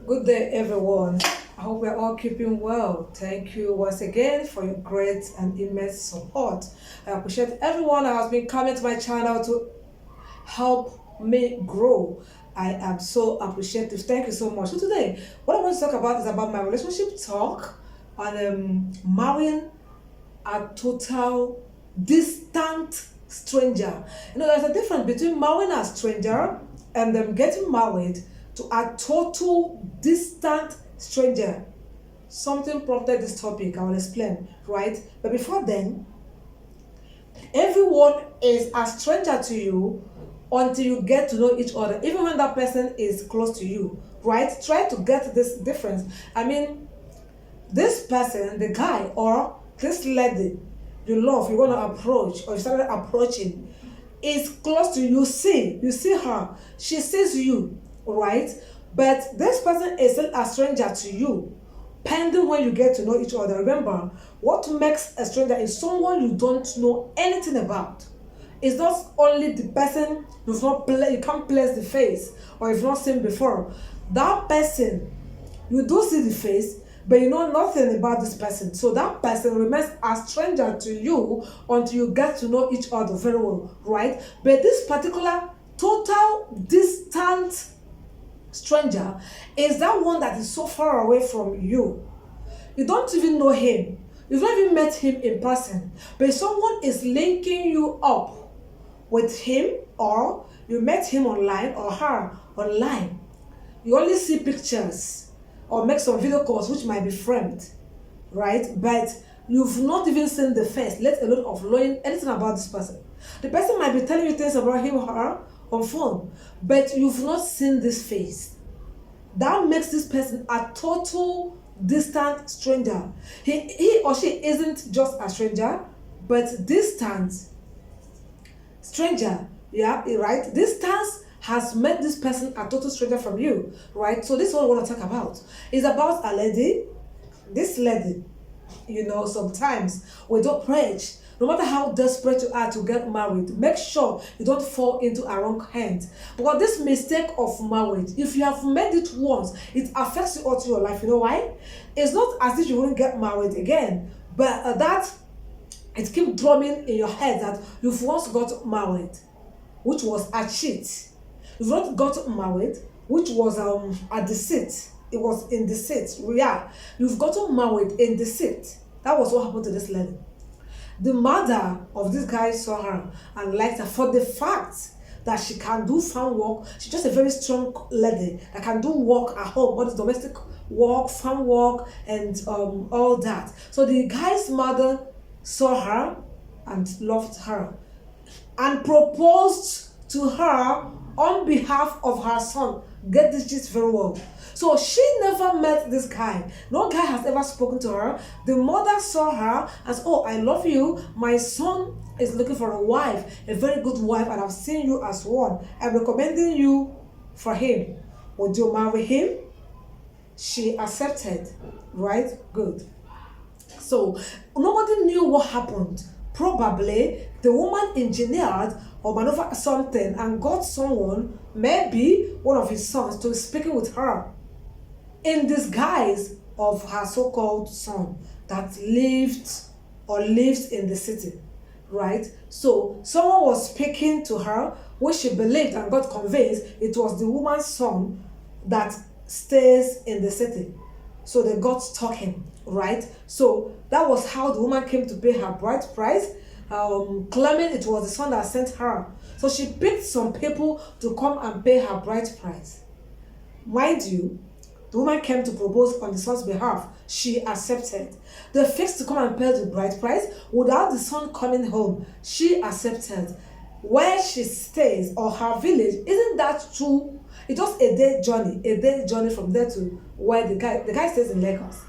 Good day, everyone. I hope we're all keeping well. Thank you once again for your great and immense support. I appreciate everyone that has been coming to my channel to help me grow. I am so appreciative. Thank you so much. So today, what I want to talk about is about my relationship talk and marrying a total distant stranger. There's a difference between marrying a stranger and them getting married to a total distant stranger. Something prompted this topic. I will explain, right? But before then, everyone is a stranger to you until you get to know each other, even when that person is close to you, right? Try to get this difference. I mean, this person, the guy or this lady you love, you want to approach or you started approaching, is close to you. You see her, she sees you, right? But this person is still a stranger to you, pending when you get to know each other. Remember, what makes a stranger is someone you don't know anything about. It's not only the person you can't place the face or you've not seen before. That person, you do see the face, but you know nothing about this person. So that person remains a stranger to you until you get to know each other very well, right? But this particular total distant stranger is that one that is so far away from you. You don't even know him. You've not even met him in person. But someone is linking you up with him, or you met him online or her online. You only see pictures or make some video calls which might be framed, right? But you've not even seen the face, let alone of knowing anything about this person. The person might be telling you things about him or her on phone, but you've not seen this face. That makes this person a total distant stranger. He or she isn't just a stranger, but distant stranger. Yeah, right? Distance has made this person a total stranger from you, right? So this is what I want to talk about. It's about a lady. This lady, sometimes we don't preach. No matter how desperate you are to get married, make sure you don't fall into a wrong hand. Because this mistake of marriage, if you have made it once, it affects you all through your life. You know why? It's not as if you won't get married again, but that it keeps drumming in your head that you've once got married, which was a cheat. You've not got married, which was a deceit. It was in deceit. Yeah, you've gotten married in deceit. That was what happened to this lady. The mother of this guy saw her and liked her for the fact that she can do farm work. She's just a very strong lady that can do work at home, all this domestic work, farm work, and all that. So the guy's mother saw her and loved her and proposed to her on behalf of her son. Get this gist very well. So she never met this guy. No guy has ever spoken to her. The mother saw her as, oh, I love you. My son is looking for a wife, a very good wife, and I've seen you as one. I'm recommending you for him. Would you marry him? She accepted, right? Good. So nobody knew what happened. Probably the woman engineered or maneuvered something and got someone, maybe one of his sons, to be speaking with her in disguise of her so-called son that lived or lives in the city, right? So someone was speaking to her, which she believed and got convinced it was the woman's son that stays in the city. So they got talking, right? So that was how the woman came to pay her bride price, claiming it was the son that sent her. So she picked some people to come and pay her bride price. Mind you, the woman came to propose on the son's behalf. She accepted. They fixed to come and pay the bride price without the son coming home. She accepted. Where she stays or her village, isn't that true? It's just a day journey from there to where the guy stays in Lagos.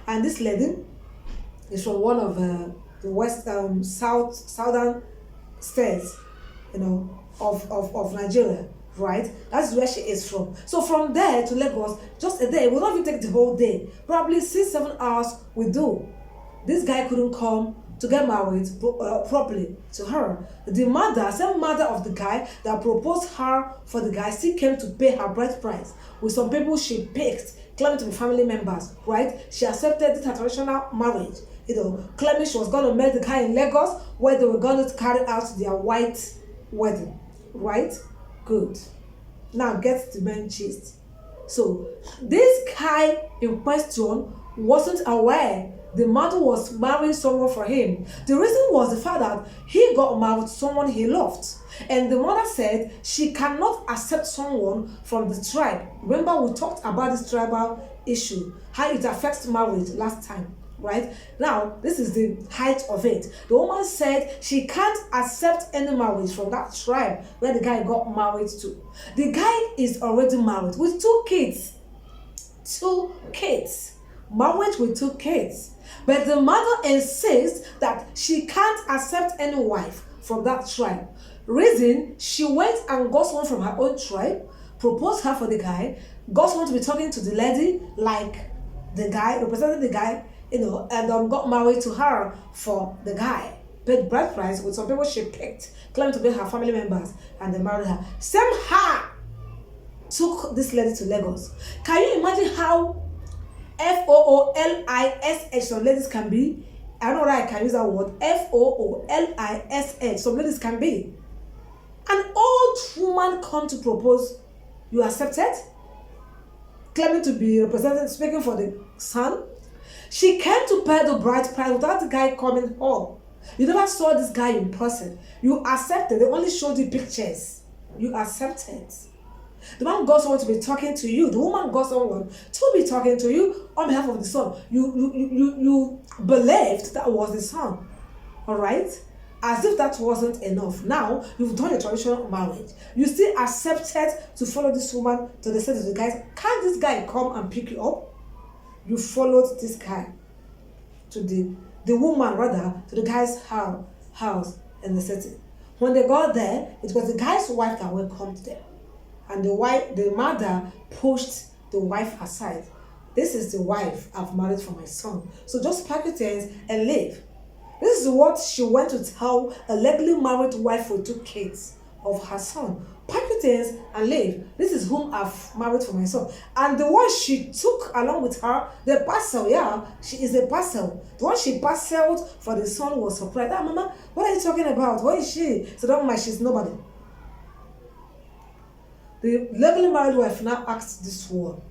And this lady is from one of the southern states, of Nigeria, right? That's where she is from. So from there to Lagos, just a day. It will not even take the whole day. Probably 6-7 hours we do. This guy couldn't come to get married properly to her. The mother, same mother of the guy that proposed her for the guy, still came to pay her bride price with some people she picked, claiming to be family members, right? She accepted the traditional marriage, claiming she was going to marry the guy in Lagos where they were going to carry out their white wedding, right? Good. Now get the main gist. So this guy in question wasn't aware the mother was marrying someone for him. The reason was the fact that he got married to someone he loved. And the mother said she cannot accept someone from the tribe. Remember we talked about this tribal issue, how it affects marriage last time, right? Now, this is the height of it. The woman said she can't accept any marriage from that tribe where the guy got married to. The guy is already married with 2 kids. 2 kids. Marriage with 2 kids. But the mother insists that she can't accept any wife from that tribe. Reason, she went and got someone from her own tribe, proposed her for the guy, got someone to be talking to the lady like the guy, represented the guy, and got married to her for the guy. Paid bride price with some people she picked, claiming to be her family members, and they married her. Same her took this lady to Lagos. Can you imagine how FOOLISH some ladies can be? I don't know why I can use that word. FOOLISH some ladies can be. An old woman come to propose, you accepted? Claiming to be representing, speaking for the son. She came to pay the bride price without the guy coming home. You never saw this guy in person. You accepted. They only showed you pictures. You accepted. The man got someone to be talking to you. The woman got someone to be talking to you on behalf of the son. You believed that was the son. All right? As if that wasn't enough. Now, you've done your traditional marriage. You still accepted to follow this woman to the set of the guys. Can't this guy come and pick you up? You followed this guy to the woman rather, to the guy's house in the city. When they got there, it was the guy's wife that welcomed them. And the mother pushed the wife aside. This is the wife I've married for my son. So just pack your things and leave. This is what she went to tell a legally married wife with 2 kids of her son. Pack your things and leave. This is whom I've married for my son. And the one she took along with her, the parcel, she is a parcel. The one she parceled for the son was surprised. Mama, what are you talking about? What is she? So don't mind, she's nobody. The legally married wife now asks this one,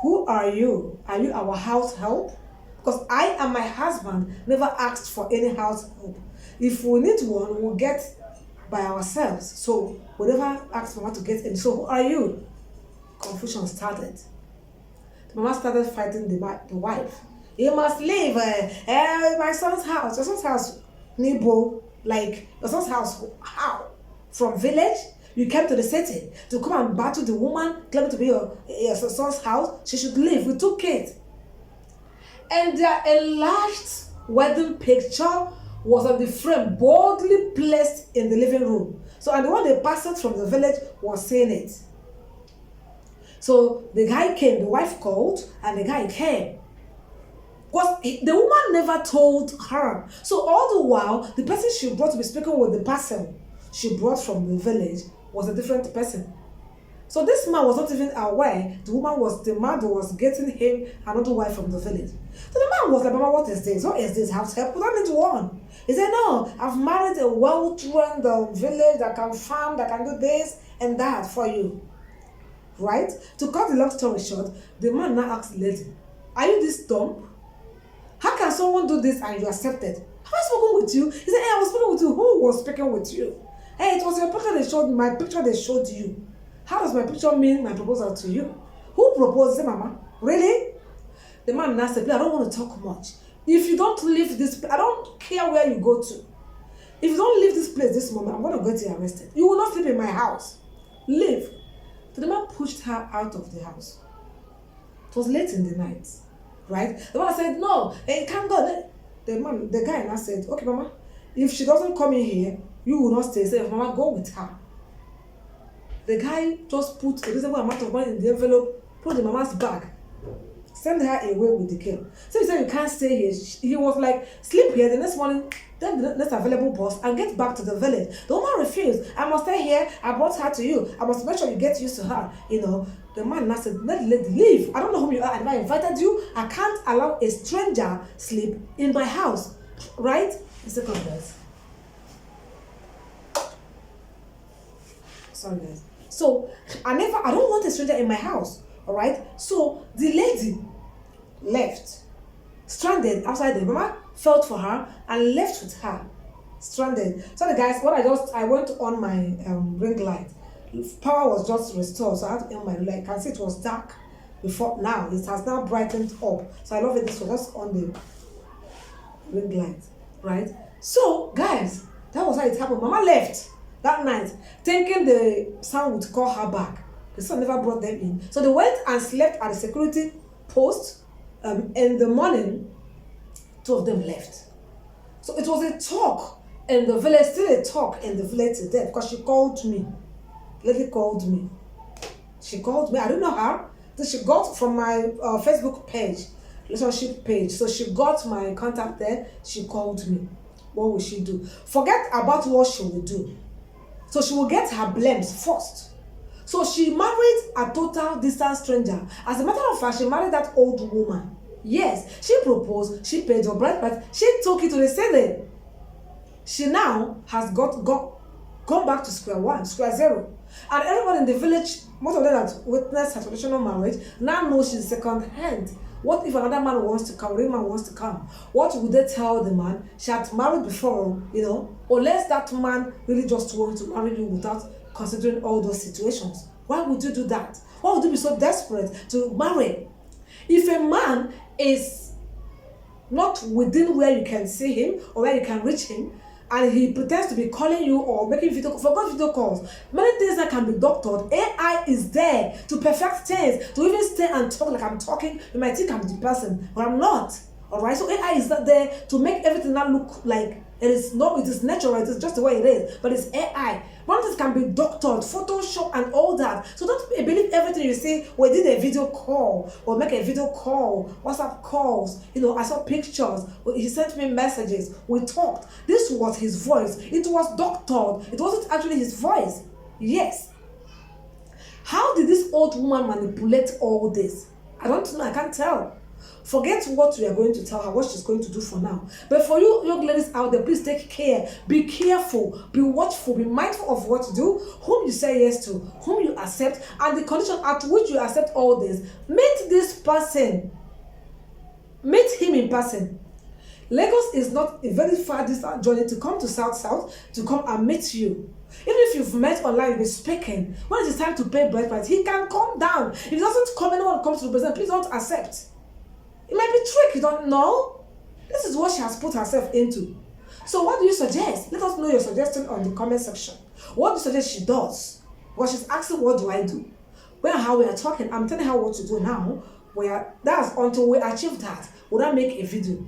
who are you? Are you our house help? Because I and my husband never asked for any house help. If we need one, we'll get by ourselves. So we never asked for one to get in. So who are you? Confusion started. The mama started fighting the wife. You must leave my son's house. Your son's house, Nibo, like your son's house, how? From village? You came to the city to come and battle the woman, claiming to be your son's house. She should leave with 2 kids. And their enlarged wedding picture was on the frame, boldly placed in the living room. So, and the one they passed from the village was seeing it. So the guy came, the wife called, and the guy came. Because the woman never told her. So all the while, the person she brought to be speaking with the parcel she brought from the village was a different person. So this man was not even aware the man was getting him another wife from the village. So the man was like, Mama, what is this? What is this house help? We don't need one. He said, no, I've married a well-trained village that can farm, that can do this and that for you. Right? To cut the long story short, the man now asked the lady, are you this dumb? How can someone do this and you accepted? Have I spoken with you? He said, hey, I was speaking with you. Who was speaking with you? Hey, it was your picture they showed me, my picture they showed you. How does my picture mean my proposal to you? Who proposed? Say, Mama, really? The man now said, I don't want to talk much. If you don't leave this, I don't care where you go to. If you don't leave this place this moment, I'm going to get you arrested. You will not sleep in my house. Leave. So the man pushed her out of the house. It was late in the night, right? The man said, no, you can't go. The guy now said, okay, Mama, if she doesn't come in here, you will not stay. Say, Mama, go with her. The guy just put a reasonable amount of money in the envelope, put in Mama's bag, Send her away with the girl. So he said, you can't stay here. He was like, sleep here. The next morning, then the next available bus and get back to the village. The woman refused. I must stay here. I brought her to you. I must make sure you get used to her. You know, the man now said, let the lady leave. I don't know whom you are. I never invited you. I can't allow a stranger sleep in my house. Right? The second verse. Sorry, guys. So, I don't want a stranger in my house. All right? So, the lady left, stranded outside. The mama felt for her and left with her, stranded. So the guys, I went on my ring light. Power was just restored, so I had to end my light. You can see it was dark before. Now it has now brightened up. So I love it. This was just on the ring light, right? So guys, that was how it happened. Mama left that night, thinking the son would call her back. The son never brought them in. So they went and slept at the security post. In the morning, 2 of them left. So it was a talk in the village, still a talk in the village today, because she called me. Lady called me. She called me. I don't know how. So she got from my Facebook page, relationship page. So she got my contact there. She called me. What will she do? Forget about what she will do. So she will get her blames first. So she married a total distance stranger. As a matter of fact, she married that old woman. Yes, she proposed, she paid her bride, but she took it to the city. She now has gone back to square zero. And everyone in the village, most of them that witnessed her traditional marriage, now know she's second hand. What if another man wants to come, another man wants to come? What would they tell the man? She had married before, you know, unless that man really just wants to marry you without considering all those situations. Why would you do that? Why would you be so desperate to marry? If a man is not within where you can see him or where you can reach him, and he pretends to be calling you or making forgot video calls, many things that can be doctored. AI is there to perfect things, to even stay and talk like I'm talking. You might think I'm the person, but I'm not. All right, so AI is not there to make everything that look like it is natural. It is just the way it is, but it's AI. One thing can be doctored, Photoshop, and all that. So don't believe everything you see. We did a video call or make a video call, WhatsApp calls. You know, I saw pictures. He sent me messages. We talked. This was his voice. It was doctored. It wasn't actually his voice. Yes. How did this old woman manipulate all this? I don't know. I can't tell. Forget what we are going to tell her, what she's going to do for now. But for you young ladies out there, please take care. Be careful. Be watchful. Be mindful of what you do, whom you say yes to, whom you accept, and the condition at which you accept all this. Meet this person. Meet him in person. Lagos is not a very far distance journey to come to South to come and meet you. Even if you've met online, you'll be speaking. When it is time to pay bride price, he can come down. If he doesn't come, anyone comes to represent, please don't accept. It might be trick, you don't know. This is what she has put herself into. So what do you suggest? Let us know your suggestion on the comment section. What do you suggest she does? Well, she's asking, what do I do? Well, how we are talking, I'm telling her what to do now. That's until we achieve that. We'll not make a video.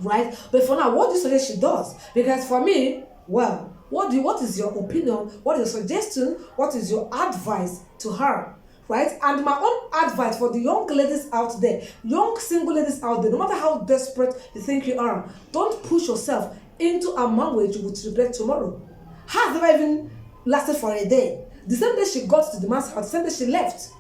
Right? But for now, what do you suggest she does? Because for me, well, what is your opinion? What is your suggestion? What is your advice to her? Right? And my own advice for the young ladies out there, young single ladies out there, no matter how desperate you think you are, don't push yourself into a marriage you would regret tomorrow. Has never even lasted for a day. The same day she got to the man's house, the same day she left.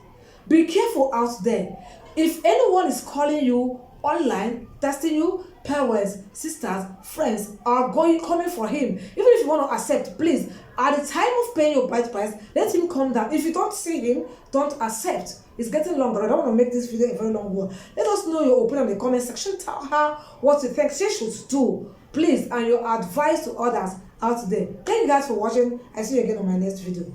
Be careful out there. If anyone is calling you online, testing you, parents, sisters, friends are coming for him. Even if you want to accept, please, at the time of paying your bride price, let him come down. If you don't see him, don't accept. It's getting longer. I don't want to make this video a very long one. Let us know your opinion in the comment section. Tell her what you think she should do, please, and your advice to others out there. Thank you guys for watching. I see you again on my next video.